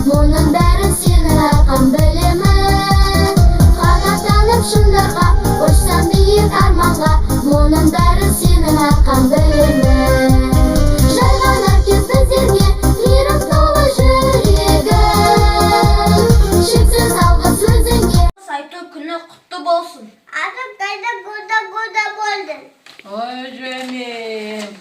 Мұның бәрі сенің арқан білемін. Қанаттанып шыңдарға, ұшсам биік арманға. Мұның бәрі сенің арқан білемін. Жайғанар кез біздерге мейірім толы жүрегім. Шексіз алғыс өзіңе. Айту күні құтты болсын. Атып қайда года болдың. Ой, жөнем.